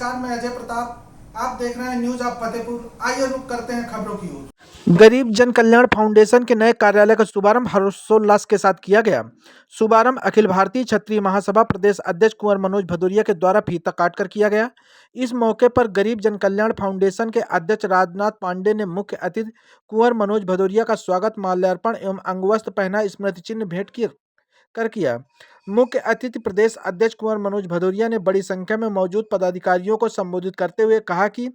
नमस्कार, मैं अजय प्रताप। आप देख रहे हैं न्यूज ऑफ फतेहपुर। आइए रुक करते हैं खबरों की ओर। गरीब जन कल्याण फाउंडेशन के नए कार्यालय का शुभारंभ हर्षोल्लास के साथ किया गया। शुभारंभ अखिल भारतीय क्षत्रिय महासभा प्रदेश अध्यक्ष कुंवर मनोज भदौरिया के द्वारा फीता काटकर किया गया। इस मौके पर गरीब जन कल्याण फाउंडेशन के अध्यक्ष राजनाथ पांडे ने मुख्य अतिथि कुंवर मनोज भदौरिया का स्वागत माल्यार्पण एवं अंगवस्त्र पहना स्मृति चिन्ह भेंट किया। मुख्य अतिथि प्रदेश अध्यक्ष कुंवर मनोज भदौरिया ने बड़ी संख्या में मौजूद पदाधिकारियों को संबोधित करते हुए कहा कि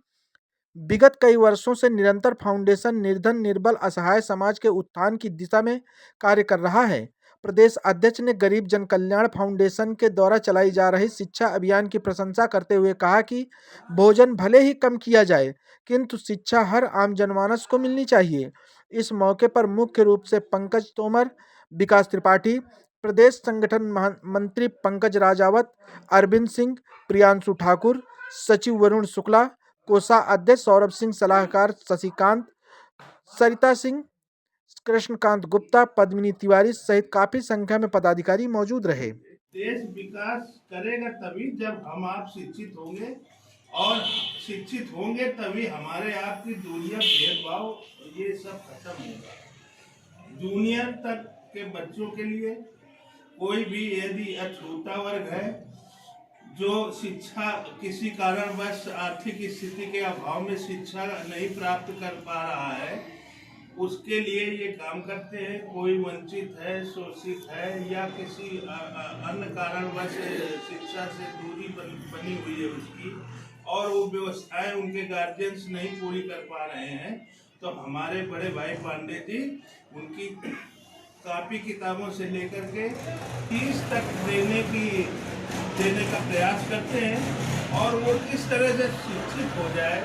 विगत कई वर्षों से निरंतर फाउंडेशन निर्धन, निर्बल, असहाय समाज के उत्थान की दिशा में कार्य कर रहा है। प्रदेश अध्यक्ष ने गरीब जन कल्याण फाउंडेशन के द्वारा चलाई जा रही शिक्षा अभियान की प्रशंसा करते हुए कहा कि भोजन भले ही कम किया जाए, किंतु शिक्षा हर आम जनमानस को मिलनी चाहिए। इस मौके पर मुख्य रूप से पंकज तोमर, विकास त्रिपाठी, प्रदेश संगठन मंत्री पंकज राजावत, अरविंद सिंह, प्रियांशु ठाकुर, सचिव वरुण शुक्ला, कोषा अध्यक्ष सौरभ सिंह, सलाहकार शशिकांत, सरिता सिंह, कृष्णकांत गुप्ता, पद्मिनी तिवारी सहित काफी संख्या में पदाधिकारी मौजूद रहे। देश विकास करेगा तभी जब हम आप शिक्षित होंगे, और शिक्षित होंगे तभी हमारे आपकी दुनिया भेदभाव ये सब खत्म होगा। जूनियर तक के बच्चों के लिए कोई भी यदि अछूता वर्ग है जो शिक्षा किसी कारणवश आर्थिक स्थिति के अभाव में शिक्षा नहीं प्राप्त कर पा रहा है, उसके लिए ये काम करते हैं। कोई वंचित है, शोषित है या किसी अन्य कारणवश शिक्षा से दूरी बनी हुई है उसकी, और वो व्यवस्थाएं उनके गार्जियंस नहीं पूरी कर पा रहे हैं, तो हमारे बड़े भाई पांडे जी उनकी कापी किताबों से लेकर के फीस तक देने का प्रयास करते हैं। और वो किस तरह से शिक्षित हो जाए,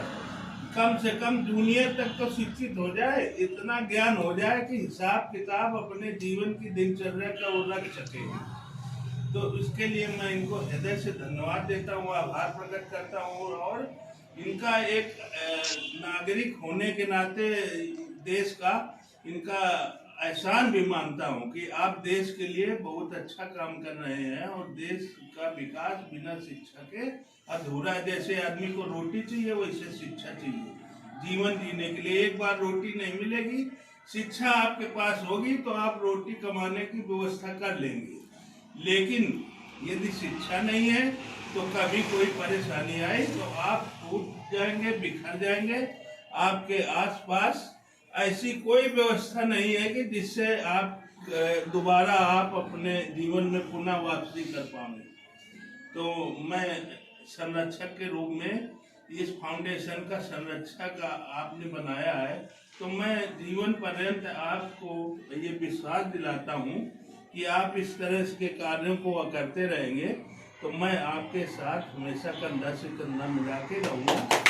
कम से कम जूनियर तक तो शिक्षित हो जाए, इतना ज्ञान हो जाए कि हिसाब किताब अपने जीवन की दिनचर्या का वो रख सके। तो इसके लिए मैं इनको हृदय से धन्यवाद देता हूँ, आभार प्रकट करता हूँ, और इनका एक नागरिक होने के नाते देश का इनका एहसान भी मानता हूँ कि आप देश के लिए बहुत अच्छा काम कर रहे हैं, और देश का विकास बिना शिक्षा के अधूरा है। जैसे आदमी को रोटी चाहिए वैसे शिक्षा चाहिए जीवन जीने के लिए। एक बार रोटी नहीं मिलेगी, शिक्षा आपके पास होगी तो आप रोटी कमाने की व्यवस्था कर लेंगे। लेकिन यदि शिक्षा नहीं है तो कभी कोई परेशानी आई तो आप टूट जाएंगे, बिखर जाएंगे। आपके आसपास ऐसी कोई व्यवस्था नहीं है कि जिससे आप दोबारा आप अपने जीवन में पुनः वापसी कर पाएंगे। तो मैं संरक्षक के रूप में इस फाउंडेशन का संरक्षक आपने बनाया है, तो मैं जीवन पर्यंत आपको ये विश्वास दिलाता हूँ कि आप इस तरह के कार्यों को करते रहेंगे, तो मैं आपके साथ हमेशा कंधा से कंधा मिला के रहूँगा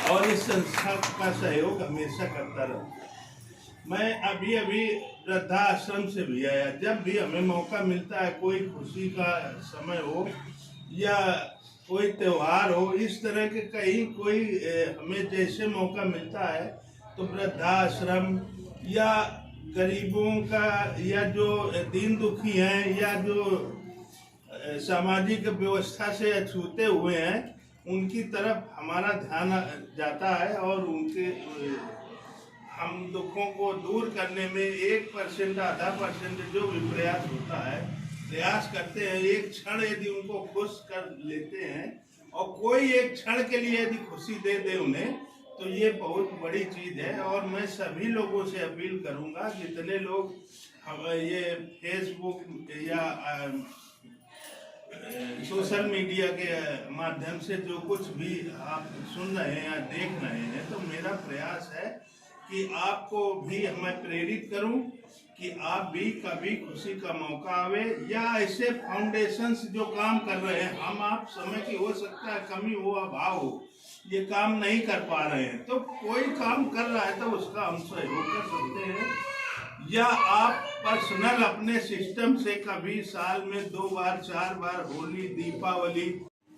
और इस संस्था का सहयोग हमेशा करता रहूँगा। मैं अभी वृद्धा आश्रम से भी आया। जब भी हमें मौका मिलता है, कोई खुशी का समय हो या कोई त्योहार हो, इस तरह के कहीं कोई हमें जैसे मौका मिलता है, तो वृद्धाश्रम या गरीबों का या जो दीन दुखी हैं या जो सामाजिक व्यवस्था से अछूते हुए हैं, उनकी तरफ हमारा ध्यान जाता है, और उनके हम दुखों को दूर करने में 1% आधा परसेंट जो भी प्रयास होता है, प्रयास करते हैं। एक क्षण यदि उनको खुश कर लेते हैं, और कोई एक क्षण के लिए यदि खुशी दे दे उन्हें, तो ये बहुत बड़ी चीज़ है। और मैं सभी लोगों से अपील करूंगा, जितने लोग हम ये फेसबुक या सोशल मीडिया के माध्यम से जो कुछ भी आप सुन रहे हैं या देख रहे हैं, तो मेरा प्रयास है कि आपको भी मैं प्रेरित करूं कि आप भी कभी खुशी का मौका आवे, या ऐसे फाउंडेशंस जो काम कर रहे हैं, हम आप समय की हो सकता है कमी हो, अभाव हो, ये काम नहीं कर पा रहे हैं, तो कोई काम कर रहा है तो उसका हम सहयोग कर सकते हैं। या आप पर्सनल अपने सिस्टम से कभी साल में 2 बार 4 बार होली, दीपावली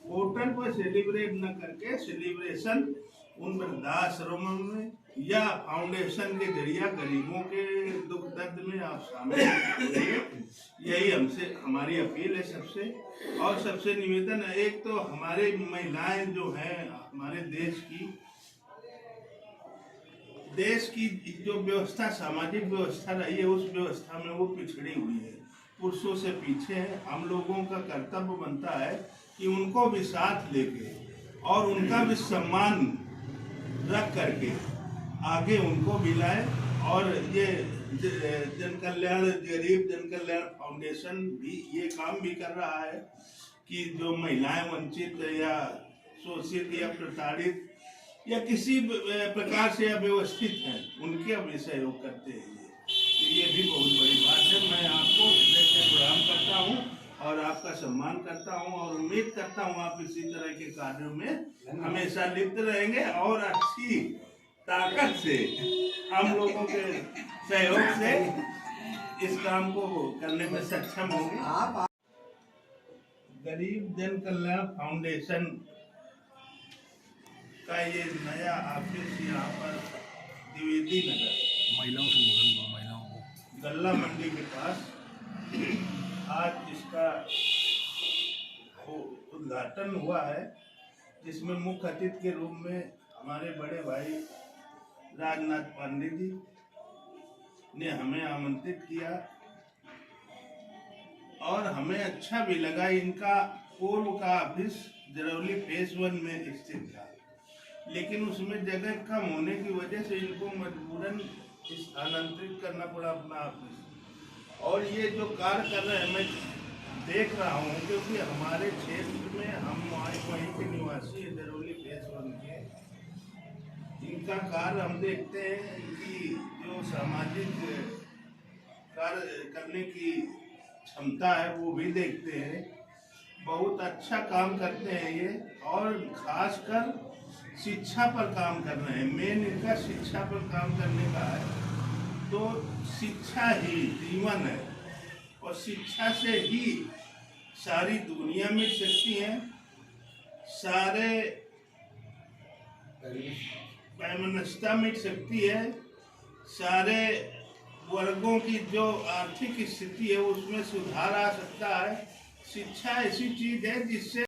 होटल पर सेलिब्रेट न करके सेलिब्रेशन उन वृद्धाश्रमों में या फाउंडेशन के जरिए गरीबों के दुख दर्द में आप शामिल होइए, यही हमसे हमारी अपील है सबसे। और सबसे निवेदन है, एक तो हमारे महिलाएं जो हैं हमारे देश की जो व्यवस्था, सामाजिक व्यवस्था रही है, उस व्यवस्था में वो पिछड़ी हुई है, पुरुषों से पीछे है। हम लोगों का कर्तव्य बनता है कि उनको भी साथ लेके और उनका भी सम्मान रख करके आगे उनको भी लाए। और ये जन कल्याण, गरीब जन कल्याण फाउंडेशन भी ये काम भी कर रहा है कि जो महिलाएं वंचित या शोषित या प्रताड़ित या किसी प्रकार से अव्यवस्थित हैं, उनके भी सहयोग करते हैं। ये भी बहुत बड़ी बात है। मैं आपको हृदय से प्रणाम करता हूँ और आपका सम्मान करता हूँ और उम्मीद करता हूँ आप इसी तरह के कार्यों में हमेशा लिप्त रहेंगे और अच्छी ताकत से हम लोगों के सहयोग से इस काम को करने में सक्षम होंगे। गरीब जन कल्याण फाउंडेशन का ये नया ऑफिस यहाँ पर द्विवेदी नगर महिलाओं को गल्ला मंडी के पास आज इसका उद्घाटन हुआ है, जिसमें मुख्य अतिथि के रूप में हमारे बड़े भाई राजनाथ पांडे जी ने हमें आमंत्रित किया और हमें अच्छा भी लगा। इनका पूर्व का ऑफिस जरौली फेज 1 में स्थित था, लेकिन उसमें जगह कम होने की वजह से इनको मजबूरन स्थानांतरित करना पड़ा अपना ऑफिस। और ये जो कार्य कर रहे हैं मैं देख रहा हूँ, क्योंकि हमारे क्षेत्र में हम वहीं के निवासी हैं, जरौली फेज 1 के। इनका कार्य हम देखते हैं कि जो सामाजिक कार्य करने की क्षमता है वो भी देखते हैं। बहुत अच्छा काम करते हैं ये, और खासकर शिक्षा पर काम कर रहे हैं। मेन इनका शिक्षा पर काम करने का है। तो शिक्षा ही जीवन है और शिक्षा से ही सारी दुनिया मिट सकती है, सारे वैमनस्यता मिट सकती है, सारे वर्गों की जो आर्थिक स्थिति है उसमें सुधार आ सकता है। शिक्षा ऐसी चीज है जिससे